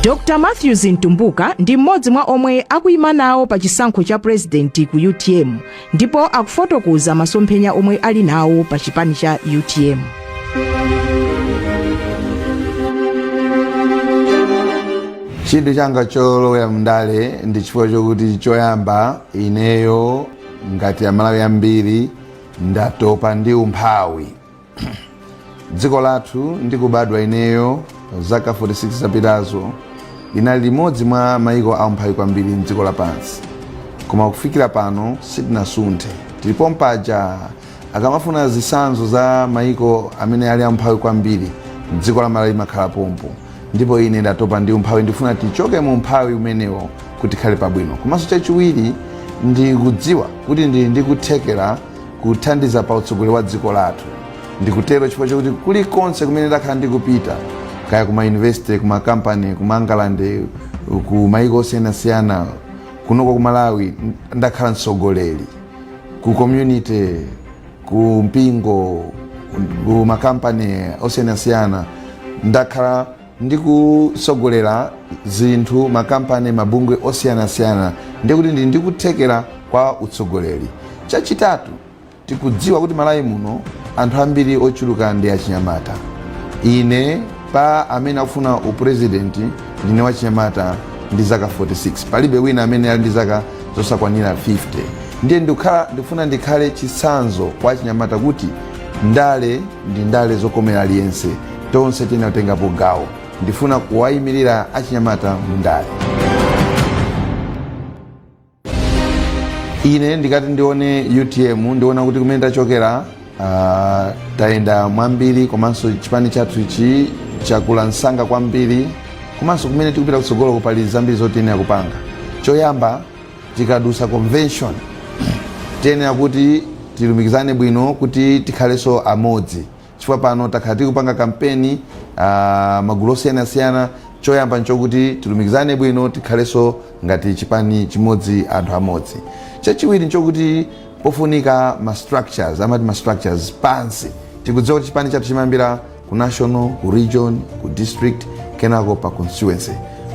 Dr. MATHEWS MTUMBUKA ndi mmodzi mwa omwe akuyima nawo pa chisankho cha president ku UTM ndipo akufotokoza masomphenya omwe ali nawo pa chipani cha UTM. Chinthu changa cholowera mndale ndi chifukwa chokuti choyamba ineyo ngati amalawi ambiri ndatopa ndi umphawi. Dziko lathu ndikubadwa ineyo zaka 46 zapitazo linali limodzi mwa maiko aumphawi kwambiri mdziko lapansi, koma kufikira pano sitinasunthe. Tilipo mpaja akamafuna zisanzo za maiko amene ali aumphawi kwambiri mdziko la Malawi makhala pompo, ndipo ine ndatopa ndi umphawi. Ndifuna tichoke mu umphawi umenewo kuti khale pabwino. Komanso chachiwiri ndikudziwa kuti ndikuthekera kuthandiza pa utsogoleri wa dziko lathu. Ndikutero chifukwa chokuti kulikonse kumene ndakhala ndikupita, kaya kuma university, kuma company, kuma angalande, ku maiko osiyanasiyana kunoko ku Malawi ndakhala mtsogoleri. Ku community, ku mpingo, ku makampani osiyanasiyana ndakhala ndikusogolera zinthu, makampani, mabungwe osiyanasiyana, ndikuti ndikuthekera kwa utsogoleri. Chachitatu, tikudziwa kuti Malawi muno anthu ambiri ochuluka ndi achinyamata. Ine pa amene akufuna upresident ndine wachinyamata ndi zaka 46. Palibe wina amene ali ndi zaka zosakwanira 50. Ndiye ndifuna ndikhale chisanzo kwa achinyamata kuti ndale ndi ndale zokomera aliyense, tonse tena kutengapo gawo. Ndifuna kuwayimirira achinyamata mu ndale. Ine ndikati ndione UTM, ndiona kuti kumene ndachokera taenda mwambiri, komanso chipani chathu ichi chakula msanga kwambiri, komanso kumene tikupita kutsogolo pali zambiri zotenera kupanga. Choyamba, tikadusa convention tenera kuti tilumikizane bwino kuti tikhalenso amodzi. Chifukwa pano takhala tikupanga kampeni magulu osiyanasiyana. Choyamba nchokuti tilumikizane bwino tikhalenso ngati chipani chimodzi, anthu amodzi. Chachiwiri nchokuti pofunika ma structures, amati ma structures pansi. Tikudziwa kuti chipani chathu chimayambira ku national, ku region, ku district, kenako pa constituency.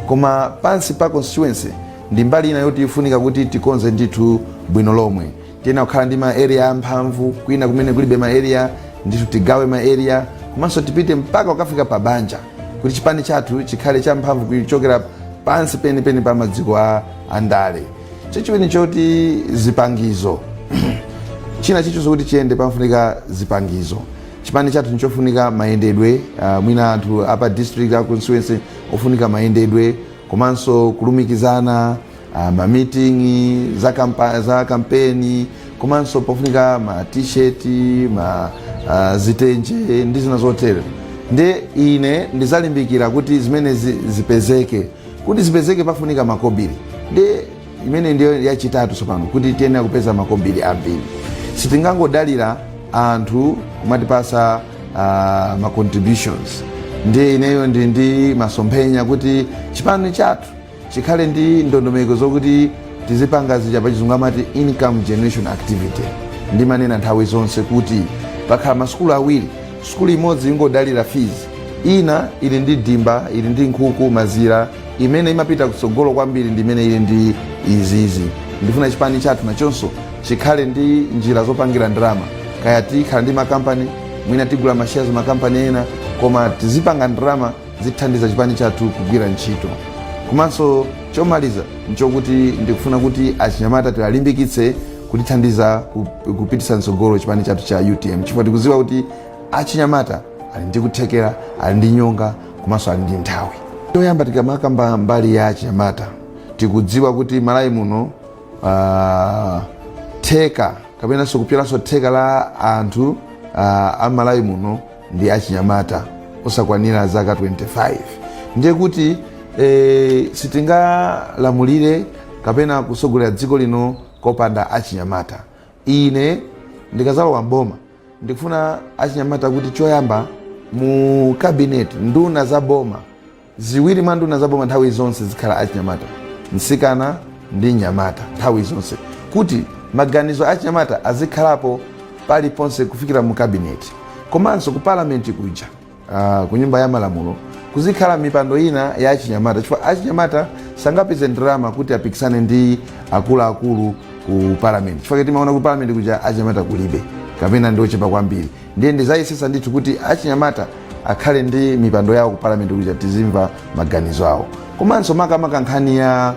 Koma pansi pa constituency ndi mbali ina yoti ifunika kuti tikonze ndithu bwino lomwe. Tena kukhala ndi ma area amphamvu, kwina kumene kulibe ma area ndithu tigawe ma area, komanso tipite mpaka ukafika pa banja kuti chipani chathu chikhale cha mphamvu kuchokera pansi penipeni pa madziko a ndale. Chachiwiri choti zipangizo. China chicho kuti chiyende pafunika zipangizo. Chipani chathu nichofunika mayendedwe, mwina anthu apa district a constituency ofunika mayendedwe, komanso kulumikizana, ma meeting za kampeni, komanso pofunika ma t-shirt, ma zitenje ndi zina zotero. Nde ine ndizalimbikira kuti zimene zipezeke. Kuti zipezeke pafunika makobiri. Nde imene ndiyo yachitatu sopano kuti tiyenera kupeza makobiri ambiri. Sitingangodalira anthu kumatipasa ma contributions. Ndiye ineyo ndi masomphenya kuti chipani chathu chikhale ndi ndondomeko zokuti tizipanga zija pachizungu amati income generation activity. Ndi manena nthawi zonse kuti pakhala masukulu awiri, sukulu imodzi ingodalira fees, ina ili ndi dimba, ili ndi nkhuku, mazira, imene imapita kutsogolo kwambiri ndi imene ili ndi izizi. Ndifuna chipani chathu nachonso chikhale ndi njira zopangira ndalama. Kaya tikhala ndi makampani, mwina tigula mashares makampani ena, koma tizipanga ndalama zithandiza chipani chathu kugwira ntchito. Komanso chomaliza nchokuti ndikufuna kuti achinyamata tiwalimbikitse kutithandiza kupitisa mtsogolo chipani chathu cha UTM. Chifukwa tikudziwa kuti achinyamata ali ndi kuthekera, ali ndi nyonga, komanso ali ndi nthawi. Choyamba tikamakamba mbali ya achinyamata, tikudziwa kuti Malawi muno theka kapena kupyolanso theka la anthu a Malawi muno ndi achinyamata osakwanira zaka 25. Ndiye kuti sitingalamulire kapena kusogolera dziko lino kopanda achinyamata. Ine ndikazalowa mboma ndikufuna achinyamata kuti choyamba mu cabinet, nduna za boma ziwiri mwa nduna za boma nthawi zonse zikhala achinyamata, mtsikana ndi nyamata nthawi zonse, kuti maganizo achinyamata azikhalapo paliponse kufikira mu cabinet. Komanso ku parliament kuja, ku nyumba ya malamulo kuzikhala mipando ina ya achinyamata chifukwa achinyamata sangapeze ndalama kuti apikisane ndi akuluakulu ku parliament chifukwa timaona ku parliament kuja achinyamata kulibe kapena ndi ochepa kwambiri. Ndiye ndizayesesa ndithu kuti achinyamata akhale ndi mipando yawo ku parliament kuja tizimva maganizo awo. Komanso makamaka nkhani ya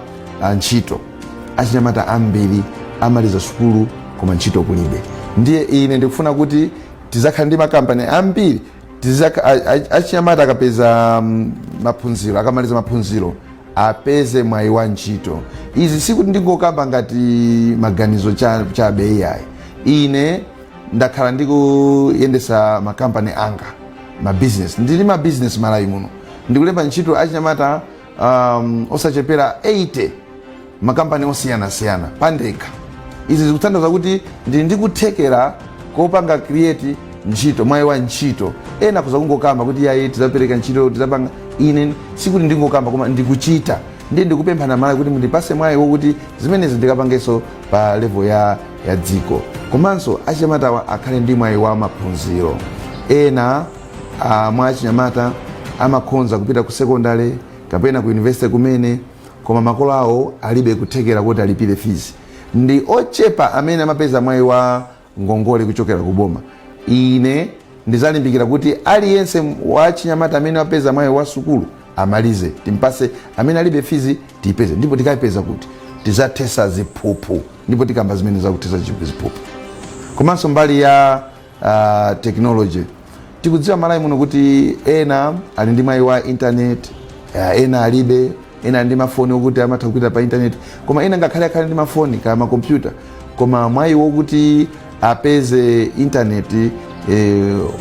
ntchito, achinyamata ambiri amaliza sukulu koma ntchito kulibe. Ndiye ine ndikufuna kuti tizakhala ndi makampani ambiri, achinyamata akapeza maphunziro, akamaliza maphunziro apeze mwayi wa ntchito. Izi sikuti ndingokamba ngati maganizo cha beyayi. Ine ndakhala ndikuyendesa makampani anga, mabusiness, ndili mabusiness malawi muno, ndikulemba ntchito achinyamata osachepera 80 makampani osiyanasiyana pandekha. Izi zikutanthauza kuti ndikuthekera kopanga create ntchito, mwayi wa ntchito. Ena kuzakungokamba kuti yayi tizapereka ntchito tizapanga, ine sikuti ndingokamba koma ndikuchita. Ndiye ndikupemphana malawi kuti mundipase mwayi wokuti zimenezi ndikapangenso pa level ya dziko. Komanso achinyamata akhale ndi mwayi wa maphunziro. Ena mwa achinyamata amakhonza kupita ku secondary kapena ku university kumene koma makolo awo alibe kuthekera kuti alipire fees. Ndi ochepa amene amapeza mwayi wa ngongole kuchokera kuboma. Ine ndizalimbikira kuti aliyense wa achinyamata amene apeza mwayi wa sukulu amalize, timpase. Amene alibe fees tipeze, ndipo tikayipeza kuti tizathesa ziphuphu, ndipo tikamba zimene zakuthesa ziphuphu. Komanso mbali ya technology, tikudziwa malawi muno kuti ena ali ndi mwayi wa internet, ena alibe, ena ali ndi mafoni wokuti amatha kupita pa internet, koma ena ngakhale akhale ndi mafoni kama kompyuta koma mwayi wokuti apeze internet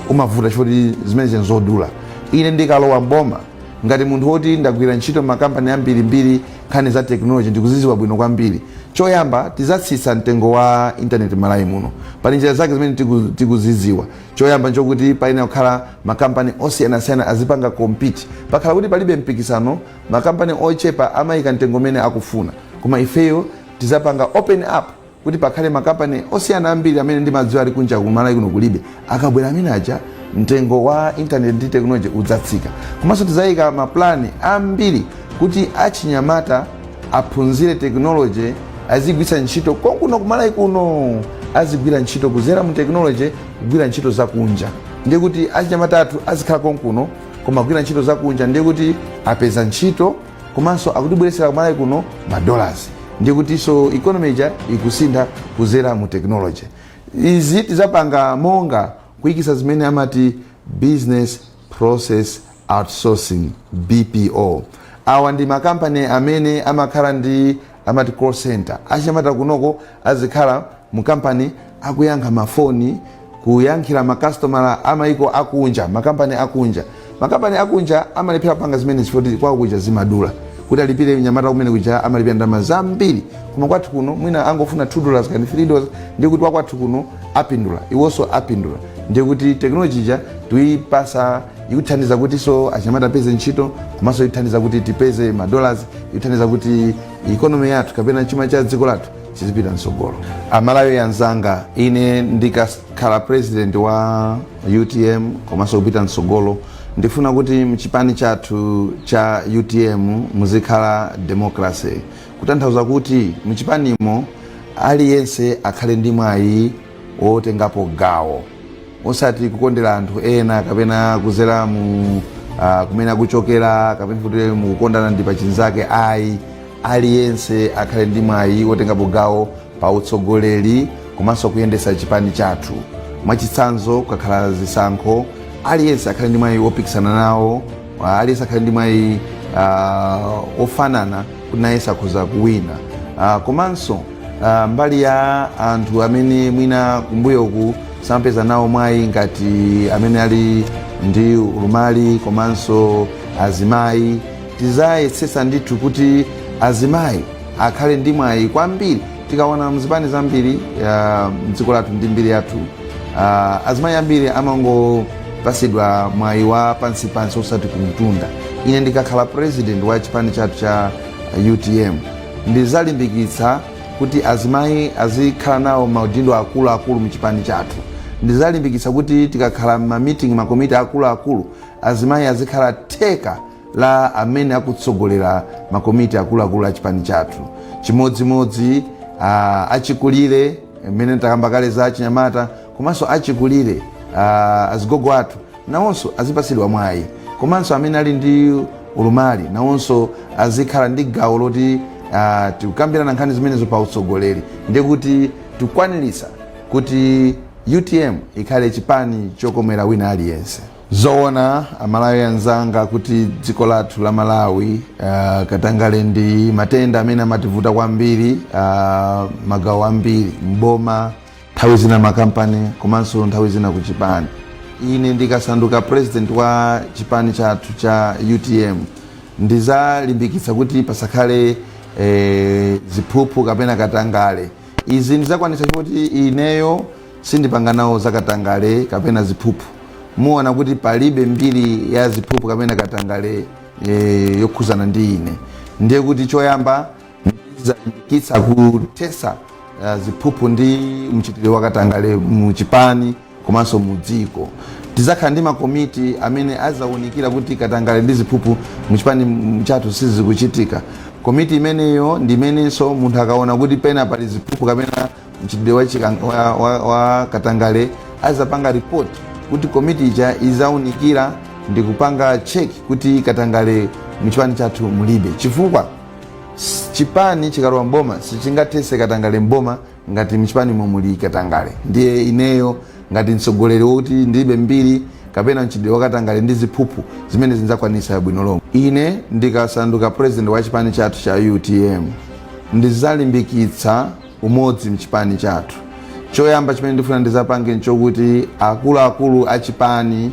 umavuta chifukwa zimene nzodula. Ine ndikalowa mboma ngati munthu woti ndagwira ntchito makampani ambirimbiri nkhani za technology ndikuziziwa bwino kwambiri. Choyamba tizatsitsa mtengo wa internet malawi muno, pali njira zake zimene tikuziziwa. Choyamba nchokuti paine kukhala makampani osiyanasiyana azipanga compete, pakhala kuti palibe mpikisano, makampani ochepa amayika mtengo mene akufuna, koma ifeyo tizapanga open up kuti pakhale makampani osiyana ambiri amene ndimadziwa ali kunja kumalawi kuno kulibe, akabwera amene aja mtengo wa internet ndi technology udzatsika. Komanso tizayika maplani ambiri kuti achinyamata aphunzire technology, azigwira ntchito konkuno kumalawi kuno, azigwira ntchito kuzera mu technology, kugwira ntchito zakunja. Ndiye kuti achinyamata athu azikhala konkuno koma kugwira ntchito zakunja, ndiye kuti apeza ntchito komanso akutibweresera kumalawi kuno madollars. Ndiye kuti so economy ija ikusintha kuzera mu technology. Izi tizapanga monga kuyikisa zimene amati business process outsourcing, BPO. Awa ndi makampani amene amakhala ndi amati call center. Achinyamata kunoko azikhala mu kampani akuyankha mafoni, kuyankhira makastomala amayiko akunja, makampani akunja. Makampani akunja amalephera panga zimene chifukwa kwa kuja zimadula. Kuti alipire mnyamata kumene kuja amalipira ndalama zambiri. Koma kwathu kuno mwina angofuna $2 kani $3, ndiye kuti wakwathu kuno apindula, iwonso apindula. Ndiye kuti technology ja tuipasa ikuthandiza kuti so achinyamata apeze ntchito, komanso ikuthandiza kuti tipeze madollars, ikuthandiza kuti economy yathu kapena chuma cha dziko lathu chizipita msogolo. Amalawi anzanga, ine ndikakhala president wa UTM komanso kupita msogolo, ndifuna kuti mchipani chathu cha UTM muzikhala democracy. Kutanthauza kuti mchipanimo aliyense akhale ndi mwayi wotengapo gawo, osati kukondera anthu ena kapena kuzera mu kumene akuchokera kapena kuti mukukondana ndi pachinzake. Ayi, aliyense akhale ndi mwayi wotengapo gawo pa utsogoleri komanso kuyendesa chipani chathu. Mwachitsanzo kukakhala zisankho, aliyense akhale ndi mwayi wopikisana nawo, aliyense akhale ndi mwayi ofanana kuti nayense akhoza kuwina. Komanso mbali ya anthu amene mwina kumbuyoku samapeza nawo mwayi ngati amene ali ndi ulumali komanso azimayi, tizayesesa ndithu kuti azimayi akhale ndi mwayi kwambiri. Tikaona mzipani zambiri mdziko lathu ndi mbiri yathu, azimayi ambiri amangopasidwa mwayi wa pansi osati kumtunda. Ine ndikakhala president wa chipani chathu cha UTM ndizalimbikitsa kuti azimayi azikhala nawo maudindo akuluakulu mu chipani chathu. ndizalimbikitsa kuti tikakhala ma meeting makomiti akuluakulu azimayi azikhala theka la amene akutsogolera makomiti akuluakulu a chipani chathu. Chimodzimodzi achikulire amene takamba kale za achinyamata komanso achikulire azigogo athu nawonso azipasidwa mwayi, komanso amene ali ndi ulumali nawonso azikhala ndi gawo loti tikukambirana nkhani zimenezo pa utsogoleri, ndiye kuti tikwanirisa kuti UTM ikhale chipani chokomera wina aliyense. Zoona amalawi anzanga kuti dziko lathu la Malawi katangale ndi matenda amene amativuta kwambiri, magawo ambiri mboma, nthawi zina makampani komanso nthawi zina ku chipani. Ine ndikasanduka president wa chipani chathu cha UTM ndizalimbikitsa kuti pasakhale ziphuphu kapena katangale. Izi ndizakwanisa kuti ineyo sindipanga nawo zakatangale kapena ziphuphu. Muona kuti palibe mbiri ya ziphuphu kapena katangale yokhuzana ndi ine. Ndiye kuti choyamba ndizalimbikitsa kutesa ziphuphu ndi mchitidwe wa katangale mu chipani komanso mu dziko. Tizakhala ndi makomiti amene azawunikira kuti katangale ndi ziphuphu mu chipani chathu sizikuchitika. Komiti imeneyo ndi imenenso munthu akaona kuti pena pali ziphuphu kapena mchitidwe wa katangale azapanga report kuti komiti ija izawunikira ndi kupanga check kuti katangale mu chipani chathu mulibe. Chifukwa chipani chikalowa mboma sichingathese katangale mboma ngati mchipani muli katangale. Ndiye ineyo ngati mtsogoleri wokuti ndilibe mbiri kapena mchitidwe wakatangale ndi ziphuphu zimene zinzakwanisa bwino lomwe. Ine ndikasanduka president wa chipani chathu cha UTM ndizalimbikitsa umodzi mchipani chathu. Choyamba chimene ndifuna ndizapange nchokuti akuluakulu a chipani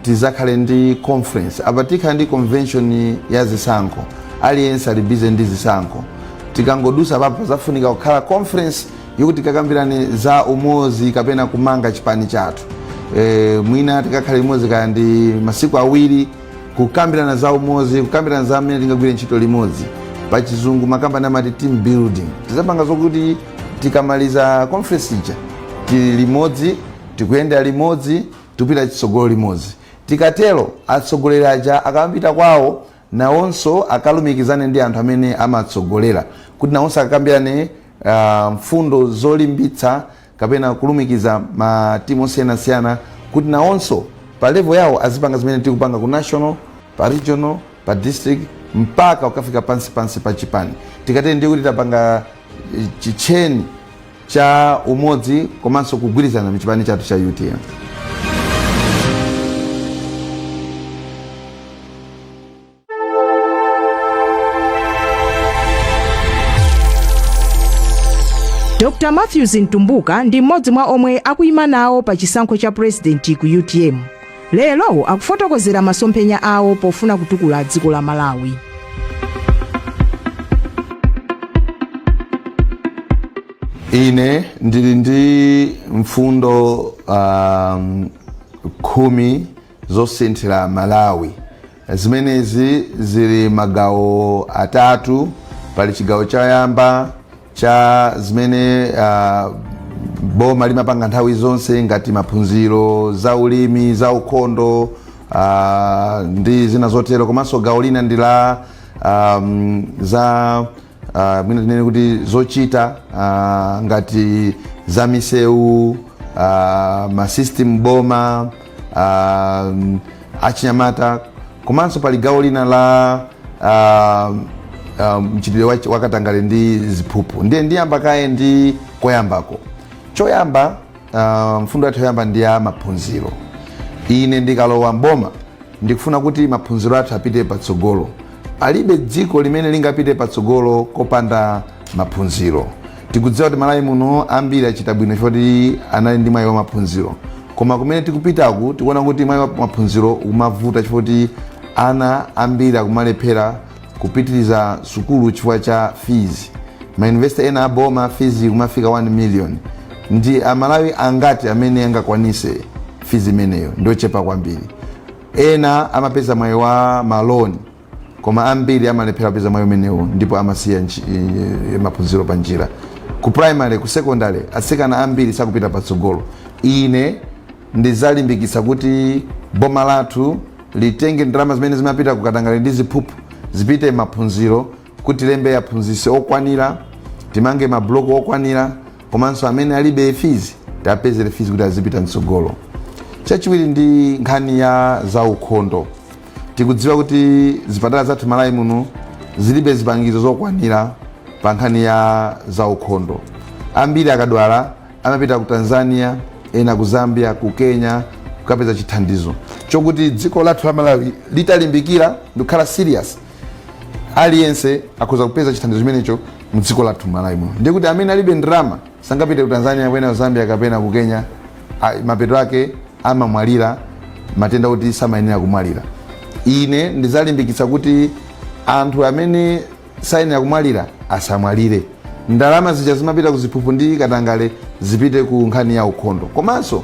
tizakhale ndi conference, apatikhala ndi convention ya zisankho, aliyense ali busy ndi zisankho. Tikangodusa papo zafunika kukhala conference yokuti tikakambirane za umodzi kapena kumanga chipani chathu. Mwina tikakhala limodzi kaya ndi masiku awiri kukambirana za umodzi, kukambirana za amene tingagwire ntchito limodzi. Pa chizungu makampani amati team building. Tizapanga zokuti tikamaliza conference ija tili limodzi, tikuyenda limodzi, tupita chitsogolo limodzi. Tikatero atsogoleri aja akapita kwawo nawonso akalumikizane ndi anthu amene amatsogolera kuti nawonso akakambirane mfundo zolimbitsa kapena kulumikiza matimu osiyanasiyana kuti nawonso pa level yawo azipanga zimene tikupanga ku national, pa regional, pa district mpaka ukafika pansi pa chipani. Tikatero ndiye kuti tapanga chicheni cha umodzi komanso kugwirizana mchipani chathu cha UTM. Dr. MATHEWS MTUMBUKA ndi mmodzi mwa omwe akuyima nawo pa chisankho cha president ku UTM. Lero akufotokozera masomphenya awo pofuna kutukula dziko la Malawi. Ine ndili ndi mfundo 10 zosinthira Malawi. Zimenezi zili magawo atatu. Pali chigawo choyamba cha zimene boma limapanga nthawi zonse ngati maphunziro za ulimi, za ukhondo ndi zina zotero. Komanso gawo lina ndi la za mwina tinene kuti zochita ngati za misewu, masystem boma, achinyamata. Komanso pali gawo lina la mchitidwe wakatangale ndi ziphuphu. Ndiye ndiyamba kaye ndi koyambako. Choyamba mfundo yathu yoyamba ndi ya maphunziro. Ine ndikalowa mboma ndikufuna kuti maphunziro athu apite patsogolo. Palibe dziko limene lingapite patsogolo kopanda maphunziro. Tikudziwa kuti Malawi muno ambiri achita bwino choti anali ndi mwayi wa maphunziro. Koma kumene tikupitaku tikuona kuti mwayi wa maphunziro umavuta choti ana ambiri akumalephera kupitiriza sukulu chifukwa cha fees. Ma university ena aboma fees kumafika 1 million. Ndi Amalawi angati amene angakwanise fees imeneyo ndio chepa kwambiri. Ena amapeza mwayi wa maloni koma ambiri amalephera kupeza mwayi umenewo ndipo amasiya maphunziro pa njira. Ku primary, ku secondary, asikana ambiri sakupita patsogolo. ine ndizalimbikitsa kuti boma lathu litenge ndalama zimene zimapita kukatangale ndi ziphuphu zipite maphunziro, kuti lembe aphunzitsi okwanira, timange mabloko okwanira, komanso amene alibe fees tapezere fees kuti azipita mtsogolo. Chachiwiri ndi nkhani ya zaukhondo. Tikudziwa kuti zipatala zathu Malawi muno zilibe zipangizo zokwanira pa nkhani ya zaukhondo. Ambiri akadwala amapita ku Tanzania, ena ku Zambia, ku Kenya kukapeza chithandizo chokuti dziko lathu la Malawi litalimbikira ndikukhala serious, aliyense akhoza kupeza chithandizo chimenecho mu dziko lathu Malawi muno. Ndiye kuti amene alibe ndalama sangapite ku Tanzania, kapena ku Zambia, kapena ku Kenya, mapeto ake amamwalira matenda kuti samayenera kumwalira. Ine ndizalimbikitsa kuti anthu amene sayenera kumwalira asamwalire. Ndalama zija zimapita ku ziphuphu ndi katangale zipite ku nkhani ya ukhondo. Komanso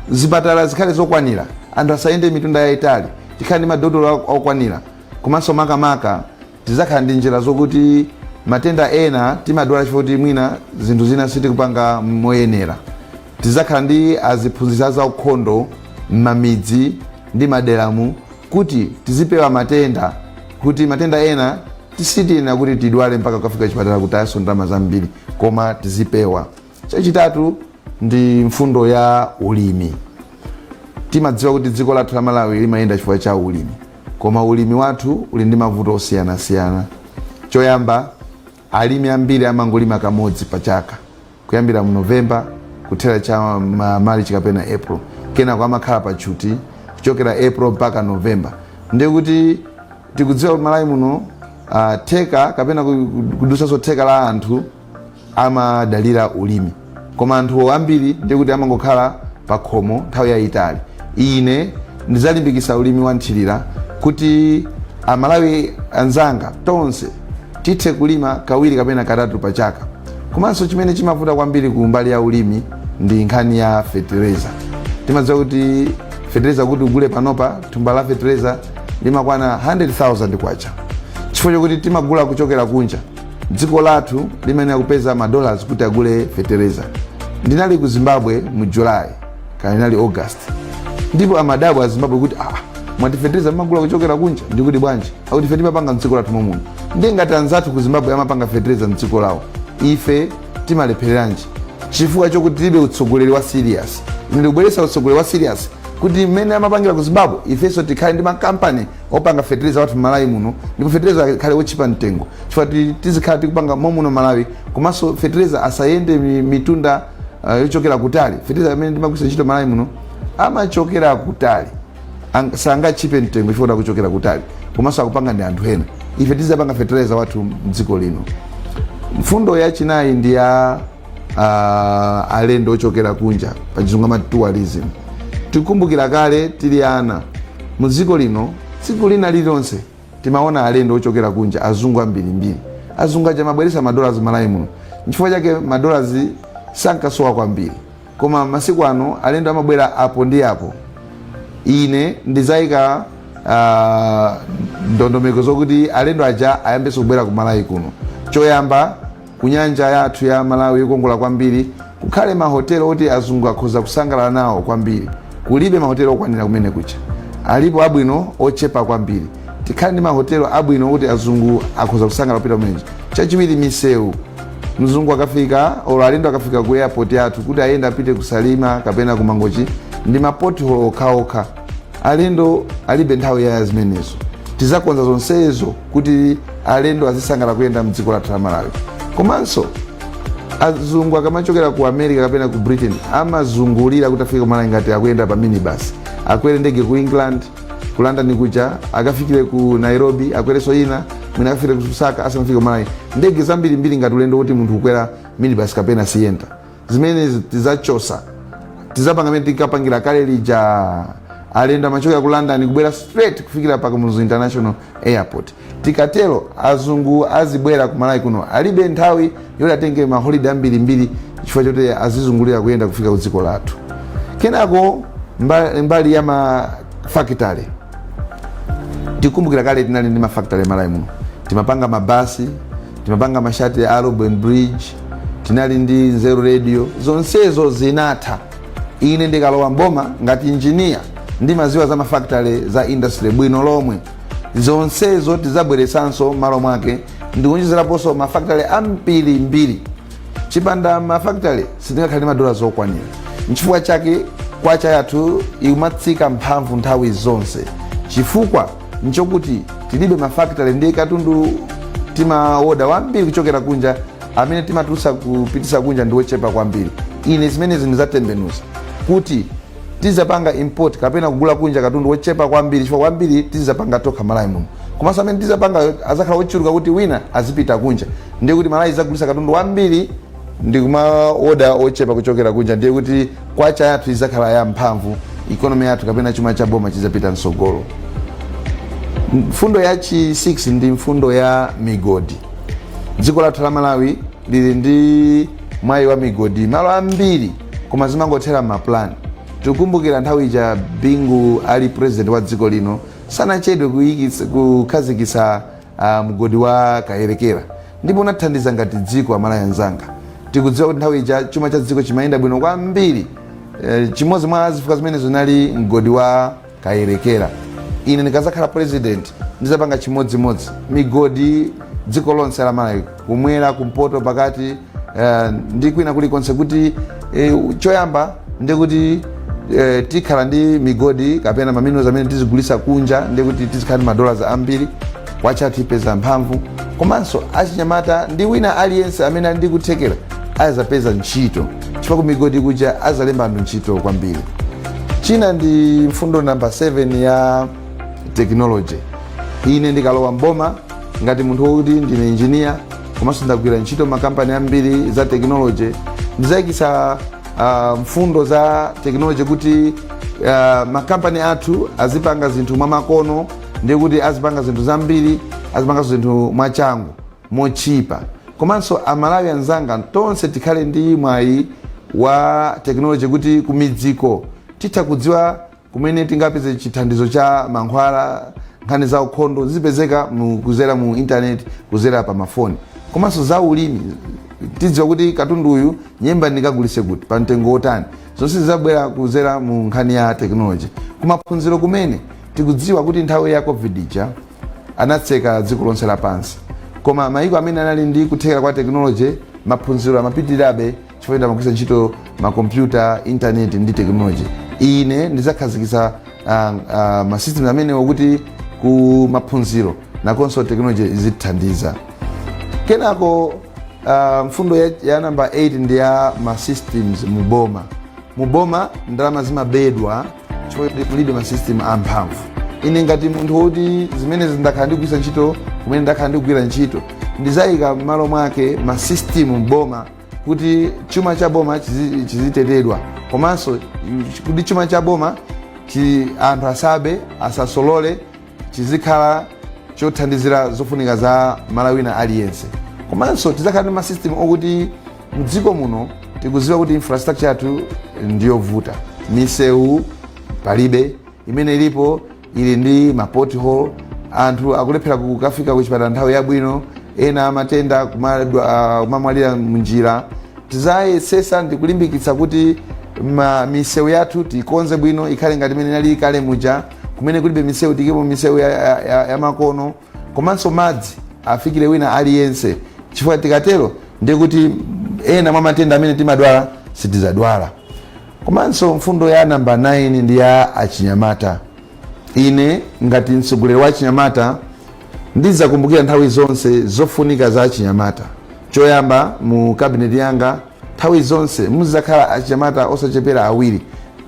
zipatala zikhale zokwanira, anthu asayende mitunda yayitali, tikhale ndi madotolo okwanira. Komanso makamaka tizakhala ndi njira zokuti matenda ena timadwala chifukwa kuti mwina zinthu zina sitikupanga moyenera. Tizakhala ndi aziphunzitsi za ukhondo m'mamidzi ndi maderamu kuti tizipewa matenda, kuti matenda ena tisitiyenera kuti tidwale mpaka kukafika chipatala kuti aso ndalama zambiri, koma tizipewa. Chachitatu ndi mfundo ya ulimi. Timadziwa kuti dziko lathu la Malawi limayenda chifukwa cha ulimi, koma ulimi wathu uli ndi mavuto osiyanasiyana. Choyamba, alimi ambiri amangolima kamodzi pa chaka, kuyambira mu Novemba kuthera cha March kapena April, kenako amakhala pa chuti kuchokera April mpaka November. Ndiye kuti tikudziwa kuti Malawi muno theka kapena kudusaso theka la anthu amadalira ulimi, koma anthu ambiri ndiye kuti amangokhala pa khomo nthawi yayitali. Ine ndizalimbikitsa ulimi wa nthirira kuti Amalawi anzanga tonse tithe kulima kawiri kapena katatu pa chaka. Komanso chimene chimavuta kwambiri ku mbali ya ulimi ndi nkhani ya fertilizer. Timadziwa kuti fertilizer kuti ugule panopa thumba la fertilizer limakwana 100,000 kwacha, chifukwa chokuti timagula kuchokera kunja. Dziko lathu limayenera kupeza $, kuti agule fertilizer. Ndinali ku Zimbabwe mu July kana ndinali August, ndipo amadabwa a Zimbabwe kuti mwati fertilizer mumagula kuchokera kunja. Ndikuti bwanji, akuti ife timapanga mdziko lathu momwe. Ndiye ngati anzathu ku Zimbabwe amapanga fertilizer mdziko lawo, ife timalephereranji chifukwa chokuti tilibe utsogoleri wa serious. Ndikubweretsa utsogoleri wa serious kuti mmene amapangira ku Zimbabwe ifenso tikhale ndi makampani opanga fertilizer wathu Malawi muno, ndipo fertilizer khale wochipa mtengo chifukwa tizikhala tikupanga momuno Malawi. Komanso fertilizer asayende mitunda yochokera kutali. Fertilizer amene timagwisa ntchito Malawi muno amachokera kutali, sangachipe mtengo chifukwa kuchokera kutali, komanso akupanga ndi anthu ena. Ife tizapanga fertilizer wathu mdziko lino. Mfundo yachinayi ndi ya alendo ochokera kunja, pachizungu amati tourism. Tikumbukira kale tili ana mu dziko lino, tsiku lina lililonse timaona alendo ochokera kunja, azungu ambirimbiri. Azungu aja amabweretsa $, Malawi muno, chifukwa chake $, sankasowa kwambiri, koma masiku ano alendo amabwera apo ndi apo. Ine ndizayika ndondomeko zokuti alendo aja ayambenso kubwera ku Malawi kuno. Choyamba, kunyanja yathu ya Malawi yokongola kwambiri kukhale mahotelo oti azungu akhoza kusangalala nawo kwambiri. Kulibe mahotelo okwanira kumene kucha, alipo abwino ochepa kwambiri. Tikhale ndi mahotelo abwino oti azungu akhoza kusangalala kupita kumenechi. Chachiwiri, misewu. Mzungu akafika olo alendo akafika ku airport yathu kuti ayenda apite kusalima kapena kumangochi, ndi mapotholo okhaokha. Alendo alibe nthawi ya zimenezo. Tizakonza zonsezo kuti alendo azisangalala kuyenda mdziko lathu la Malawi. Komanso azungu akamachokera ku America kapena ku Britain amazungulira kuti afike ku Malawi ngati akuyenda pa minibus. Akwere ndege ku England, ku London kuja, akafikire ku Nairobi, akwereso ina, mwina akafike ku Lusaka, asanafike ku Malawi. Ndege zambirimbiri ngati ulendo kuti munthu ukwera minibus kapena siyenta. Zimene tizachosa. Tizapanga mene tikapangira kale lija alendo amachokera ku London kubwera straight kufikira pa Kamuzu International Airport. Tikatero azungu azibwera ku Malawi kuno alibe nthawi yoti atenge ma holiday ambirimbiri chifukwa choti azizungulira kuyenda kufika ku dziko lathu. Kenako mbali ya mafactory, tikumbukira kale tinali ndi mafactory Malawi muno. Timapanga mabasi, timapanga mashati ya Urban Bridge, tinali ndi Zero Radio, zonsezo zinatha ine ndikalowa mboma ngati engineer ndimaziwa za mafactory za industry bwino lomwe, zonsezo tizabweresanso malo mwake ndikunjiziraponso mafactory ambiri. Chipanda mafactory sitingakhale madola zokwanira, nchifukwa chake kwacha yathu ikumatsika mphamvu nthawi zonse, chifukwa nchokuti tilibe mafactory ndi katundu timaoda wambiri kuchokera kunja amene timatulutsa kupitisa kunja ndi ochepa kwambiri. Ine zimenezi ndizatembenuza kuti tizapanga import kapena kugula kunja katundu ochepa kwambiri, chifukwa kwambiri tizapanga tokha Malawi muno. Komanso amene tizapanga azakhala ochuluka kuti wina azipita kunja, ndiye kuti Malawi izagulisa katundu wambiri ndi kumaoda ochepa kuchokera kunja, ndiye kuti kwacha yathu izakhala ya mphamvu, economy yathu kapena chuma cha boma chizapita msogolo. Mfundo ya chi 6 ndi mfundo ya migodi. Dziko lathu la Malawi lili ndi mwayi wa migodi malo ambiri, koma zimangothera maplan. Tikumbukira nthawi ija Bingu ali president wa dziko lino sanachedwe kukhazikitsa mgodi wa Kayerekera, ndipo unathandiza ngati dziko Amalawi anzanga. Tikudziwa kuti nthawi ija chuma cha dziko chimayenda bwino kwambiri. Chimodzi mwa zifukwa zimene zinali mgodi wa Kayerekera. Ine ndikazakhala president ndizapanga chimodzimodzi migodi dziko lonse la Malawi, kumwera, kumpoto, pakati ndi kwina kulikonse, kuti choyamba ndi kuti tikhala ndi migodi kapena maminerals amene tizigulisa kunja, ndi kuti tizikhala ndi madollars ambiri, kwacha tipeza mphamvu. Komanso achinyamata ndi wina aliyense amene ali ndi kuthekera azapeza ntchito, chifukwa ku migodi kuja azalemba anthu ntchito kwambiri. China ndi mfundo namba 7 ya technology. Ine ndikalowa mboma ngati munthu wokuti ndine engineer komanso ndagwira ntchito makampani ambiri za technology, ndizayikisa mfundo za technology kuti makampani athu azipanga zinthu mwamakono, ndi kuti azipanga zinthu zambiri, azipanganso zinthu mwachangu mochipa. Komanso Amalawi anzanga tonse tikhale ndi mwayi wa technology kuti kumidziko titha kudziwa kumene tingapeze chithandizo cha mankhwala, nkhani za ukhondo zipezeka kuzera mu internet, kuzera pa mafoni. Komanso za ulimi tidziwa kuti katundu uyu nyemba ndikagulise kuti pa mtengo otani, zonse zizabwera kuzera mu nkhani ya technology. Kumaphunziro kumene tikudziwa kuti nthawi ya COVID ija anatseka dziko lonse lapansi, koma mayiko amene anali ndi kuthekera kwa technology maphunziro amapitirirabe chifukwa amagwiritsa ntchito makompyuta, internet ndi technology. Ine ndizakhazikitsa masystem amene wokuti ku maphunziro nakonso technology izithandiza. Kenako mfundo ya namba 8 ndi ya masystems muboma. Muboma ndalama zimabedwa chifukwa kulibe masystem amphamvu. Ine ngati munthu woti zimene ndakhala ndigwira ntchito kumene ndakhala ndigwira ntchito, ndizayika m'malo mwake masystem mboma kuti chuma cha boma chizitetedwa, komanso kuti chuma cha boma anthu asabe, asasolole, chizikhala chothandizira zofunika za Malawina aliyense. Komanso tizakhala ndi masystem okuti mdziko muno tikuziwa kuti infrastructure yathu ndiyovuta. Misewu palibe, imene ilipo ili ndi mapothole, anthu akulephera kukafika kuchipatala nthawi yabwino, ena amatenda kumamwalira munjira. Tizayesesa ndi kulimbikitsa kuti misewu yathu tikonze bwino, ikhale ngati imene inali kale muja, kumene kulibe misewu tikipo misewu ya makono. Komanso madzi afikire wina aliyense, chifukwa tikatero ndi kuti ena mwa matenda amene timadwala sitizadwala. Komanso mfundo ya namba 9 ndi ya achinyamata. Ine ngati mtsogoleri wa achinyamata ndizakumbukira nthawi zonse zofunika za achinyamata. Choyamba mu cabinet yanga nthawi zonse muzakhala achinyamata osachepera awiri,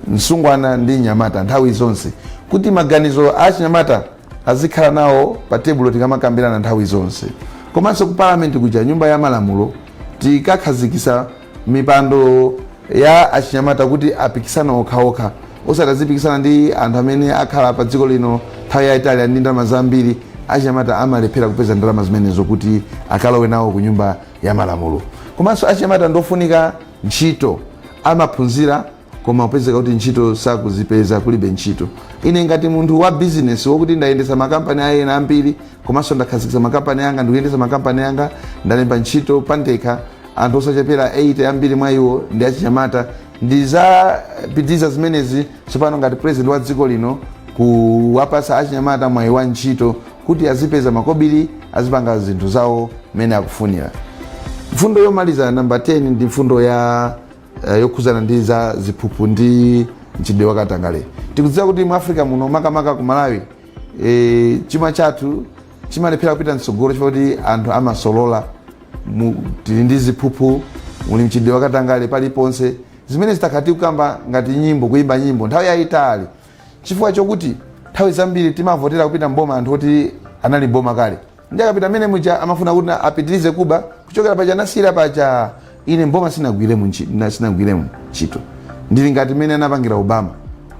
msungwana ndi nyamata nthawi zonse, kuti maganizo a achinyamata azikhala nawo pa tebulo tikamakambirana nthawi zonse. Komanso ku parliament kuja nyumba ya malamulo tikakhazikisa mipando ya achinyamata kuti apikisana okhaokha, osatazipikisana ndi anthu amene akhala pa dziko lino nthawi yayitali ndi ndalama zambiri. Achinyamata amalephera kupeza ndalama zimenezo kuti akalowe nawo ku nyumba ya malamulo. Komanso achinyamata ndofunika ntchito, amaphunzira koma upezeka kuti ntchito sakuzipeza, kulibe ntchito. Ine ngati munthu wa business wokuti ndayendesa makampani ayena ambiri, komanso ndakhazikitsa makampani yanga, ndikuyendesa makampani yanga, ndalemba ntchito pandekha anthu osachepera 8 ambiri mwa iwo ndi achinyamata. ndizapitiriza zimenezi tsopano ngati president wa dziko lino kuwapasa achinyamata mwayi wa ntchito kuti azipeza makobiri, azipanga zinthu zawo mmene akufunira. Mfundo yomaliza namba 10 ndi mfundo yokhuzana ndi za ziphuphu ndi mchitidwe wakatangale. Tikudziwa kuti mu Africa muno makamaka ku Malawi chuma chathu chimalephera kupita mtsogolo chifukwa kuti anthu amasolola, tili ndi ziphuphu, muli mchitidwe wakatangale paliponse, zimene zitakati kukamba ngati nyimbo, kuimba nyimbo nthawi yayitali, chifukwa chokuti nthawi zambiri timavotera kupita mboma anthu kuti anali mboma kale, ndi akapita amene muja amafuna kuti apitirize kuba kuchokera paja nasira paja, ine mboma sinagwiremo ntchito. Ndili ngati mene anapangira Obama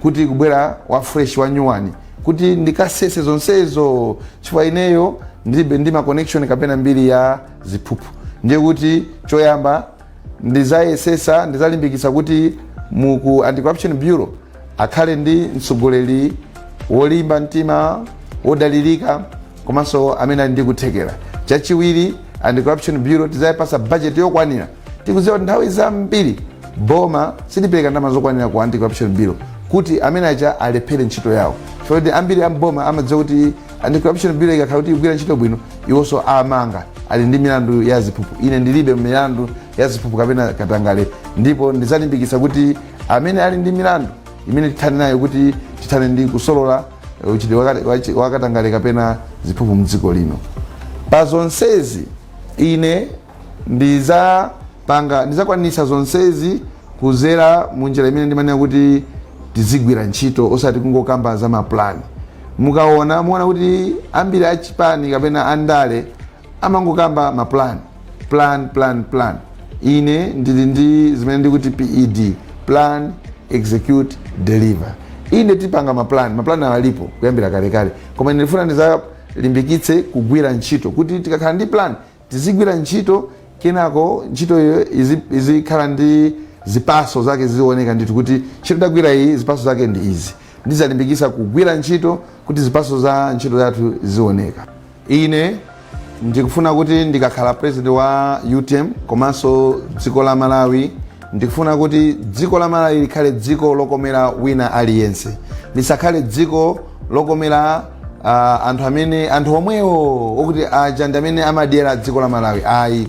kuti kubwera wa fresh wa nyuwani kuti ndikasese zonsezo, chifukwa ineyo ndilibe ndi ma connection kapena mbiri ya ziphuphu. Ndiye kuti choyamba ndizayesesa, ndizalimbikisa kuti muku Anti-Corruption Bureau akhale ndi mtsogoleri wolimba mtima, wodalirika, komanso amene ali ndi kuthekera. Chachiwiri, Anti-Corruption Bureau tizayipasa budget yokwanira. Tikudziwa kuti nthawi zambiri boma silipereka ndalama zokwanira ku Anti-Corruption Bureau kuti amene aja alephere ntchito yawo. Chifukwa kuti ambiri amboma amadziwa kuti Anti-Corruption Bureau ikakhala kuti ikugwira ntchito bwino, iwonso amanga ali ndi milandu ya ziphuphu. Ine ndilibe milandu ya ziphuphu kapena katangale, ndipo ndizalimbikisa kuti amene ali ndi milandu imene tithane nayo kuti tithane ndi kusolola uchitidwe wakatangale kapena ziphuphu mdziko lino. Pa zonsezi ine ndizakwanisa zonsezi kuzera munjira imene ndimanena kuti tizigwira ntchito osati kungokamba za maplani. Muona kuti ambiri achipani kapena andale amangokamba maplani, plan. Ine ndili ndi zimene ndikuti PED, plan, execute, deliver. Ine tipanga maplani alipo kuyambira kale, koma ndifuna ndizalimbikitse kugwira ntchito kuti tikakhala ndi plan tizigwira ntchito, kenako ntchito iyo izikhala ndi zipaso zake zioneka, ndithu kuti ntchito tagwira iyi zipaso zake ndi izi. Ndizalimbikisa kugwira ntchito kuti zipaso za ntchito zathu zioneka. Ine ndikufuna kuti ndikakhala president wa UTM komanso dziko la Malawi, ndikufuna kuti dziko la Malawi likhale dziko lokomera wina aliyense, lisakhale dziko lokomera anthu omwewo okuti aja ndi amene amadyera dziko la Malawi. Ayi,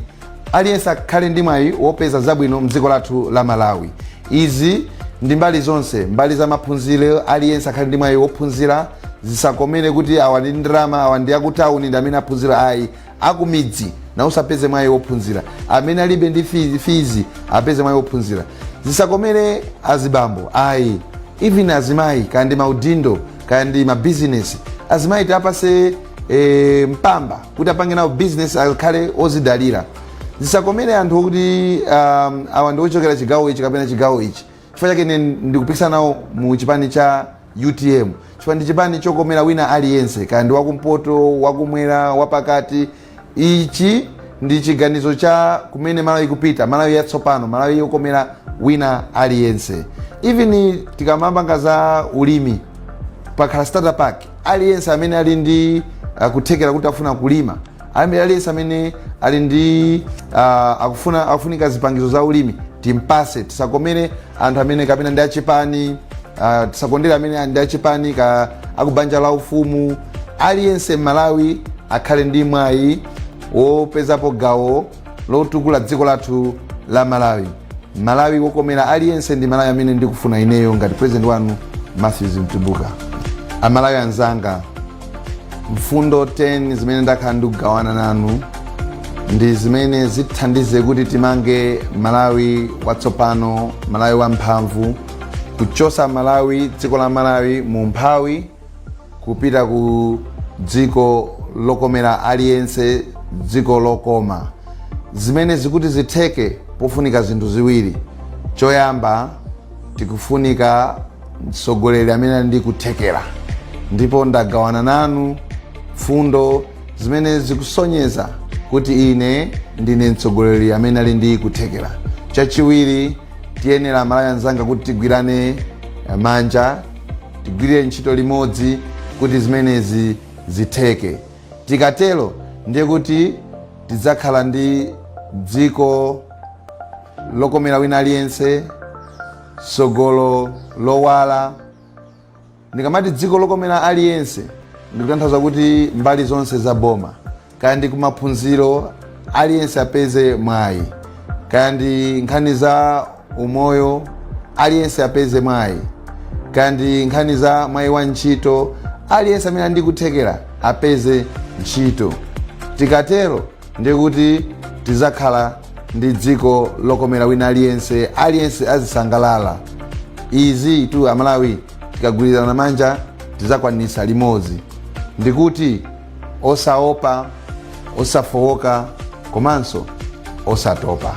aliyense akhale ndi mwayi wopeza zabwino mdziko lathu la Malawi. Izi ndi mbali zonse, mbali za maphunziro, aliyense akhale ndi mwayi wophunzira, zisakomere kuti awa ndi ndalama, awa ndi akutawuni ndi amene aphunzira. Ayi, akumidzi na usapeze mwayi wophunzira, amene alibe ndi fizi apeze mwayi wophunzira. Zisakomere azibambo. Ayi, even azimayi kandi maudindo kandi mabizinesi, azimayi tapase mpamba kuti apange nawo business akhale ozidalira. Zisakomere anthu kuti awa ndi ochokera chigawo ichi kapena chigawo ichi. Chifukwa chake ine ndikupikisana nawo mu chipani cha UTM, chifukwa ndi chipani chokomera wina aliyense, kandi wakumpoto, wakumwera, wapakati. Ichi ndi chiganizo cha kumene Malawi kupita, Malawi yatsopano, Malawi yokomera wina aliyense. Even tikamamba za ulimi, pakhala startup park, aliyense amene ali ndi kuthekera kuti afuna kulima, aliyense amene ali ndi akufunika zipangizo za ulimi, timpase. Tisakomere anthu amene kapena ndi achipani, tisakondera amene ndi achipani akubanja la ufumu. Aliyense Malawi akhale ndi mwayi wopezapo gawo lotukula dziko lathu la Malawi. Malawi wokomera aliyense ndi Malawi amene ndikufuna ineyo ngati president wanu MATHEWS MTUMBUKA. Amalawi anzanga, mfundo 10 zimene ndakhala ndikugawana nanu ndi zimene zithandize kuti timange Malawi watsopano, Malawi wamphamvu, kuchosa Malawi, dziko la Malawi mu mphawi, kupita ku dziko lokomera aliyense, dziko lokoma. Zimene zikuti zitheke pofunika zinthu ziwiri. Choyamba, tikufunika mtsogoleri amene ndi kuthekera, ndipo ndagawana nanu fundo zimene zikusonyeza kuti ine ndine mtsogoleri amene ali ndi kuthekera. Chachiwiri, tiyenera Malawi anzanga kuti tigwirane manja, tigwirire ntchito limodzi kuti zimenezi zitheke. Tikatero ndiye kuti tidzakhala ndi dziko lokomera wina aliyense, sogolo lowala. Ndikamati dziko lokomera aliyense ndikutanthauza kuti mbali zonse za boma, kaya ndi kumaphunziro aliyense apeze mwayi, kaya ndi nkhani za umoyo aliyense apeze mwayi, kaya ndi nkhani za mwayi wa ntchito aliyense amene ndikuthekera apeze ntchito. Tikatero ndikuti tizakhala ndi dziko lokomera wina aliyense azisangalala. Izi tu Amalawi tikagwirizana manja tizakwanisa limodzi, ndikuti osaopa, osafowoka, komanso osatopa.